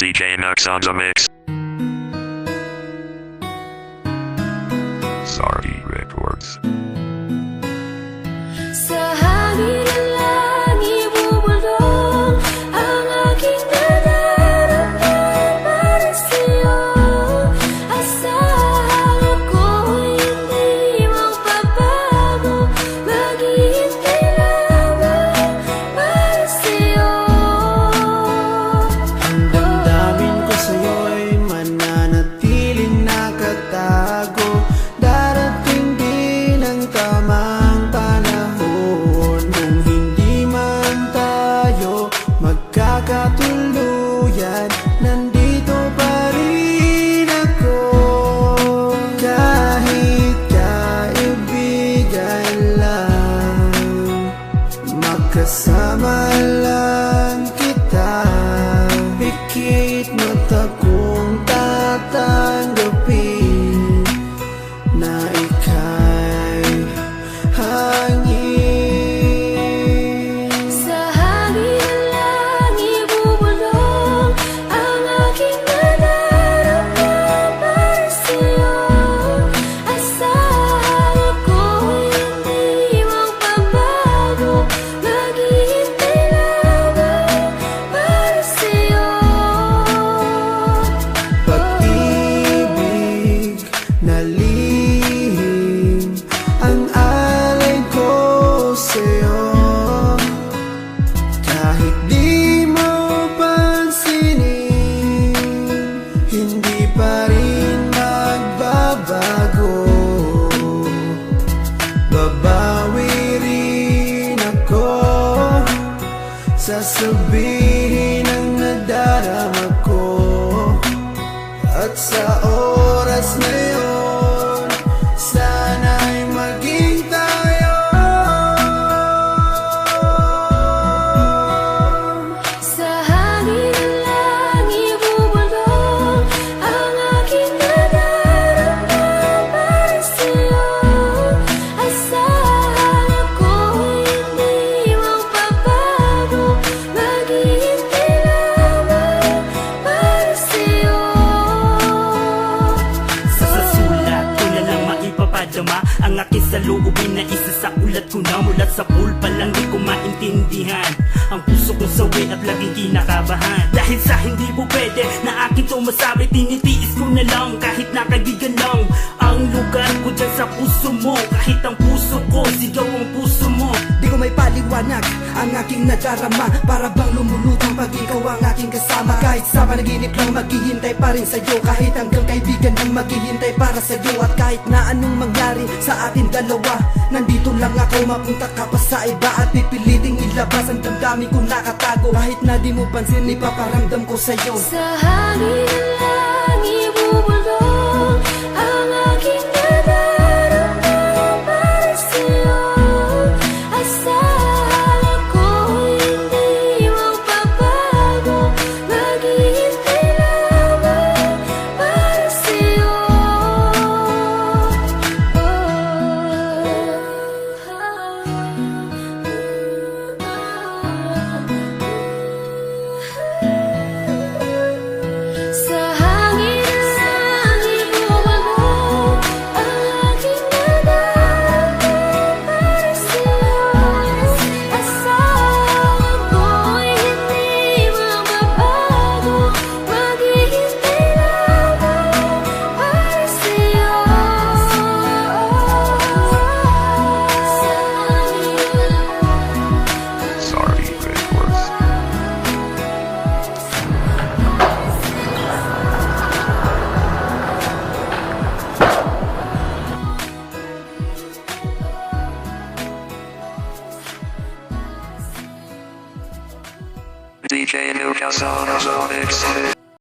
DJ Nux on the mix. Sorry Records. Sa hangin ng langit bubulong ang aking nararamdaman para sa'yo. Asahan ako'y hindi magbabago, maghihintay lamang para sa'yo. Ang damdamin ko sa'yo'y mananatiling nakatago. Darating din ang tamang panahon, kung hindi man tayo magkakatuluyan, nandito pa rin ako. Kahit kaibigan lang, magkasama lang kita. Pikit mata kong tatanggapin na ika'y hangin. Sa hangin ng langit bubulong ang aking nararamdaman para sa'yo. Asahan ako'y hindi magbabago, maghihintay lamang para sa'yo. Pag-ibig na lihim ang alay ko sa'yo. Kahit di mo pansinin, hindi pa rin magbabago. Babawi rin ako, sasabihin ang nadarama ko. At sa oras na yun, sana'y maging tayo. Sa hangin ng langit bubulong ang aking nararamdaman para sa'yo. Asahan ako'y hindi magbabago, maghihintay lamang para sa'yo. Sa sulat ko na lang maipapadama ang aking saloobin na isa sa ulat ko na. Mula sa pool pa lang di ko maintindihan ang puso kong sawi at laging kinakabahan. Dahil sa hindi po pwede na akin to masabi, tinitiis ko na lang kahit na kaibigan lang ang lugar ko dyan sa puso mo. Kahit ang puso ko, sigaw ang puso mo. Di ko may paliwanag ang aking nadarama, para bang lumulutang pag ikaw ang aking kasama. Kahit sa panaginip lang maghihintay pa rin sa'yo, kahit hanggang kaibigan lang maghihintay para sa'yo. At kahit na anong mangyari sa atin dalawa, nandito lang ako, mapunta ka pa sa iba at pipiliting ilabas ang damdamin kong nakatago. Kahit na di mo pansin, ipaparamdam ko sa'yo. Sa hangin ng langit bubulong ang aking nararamdaman para sa'yo. Asahan ako'y hindi magbabago, maghihintay lamang para sa'yo. Sa hangin ng langit bubulong ang aking nararamdaman para sa'yo. Asahan ako'y hindi magbabago, maghihintay lamang para sa'yo. Sorry Records. DJ Nux on the mix.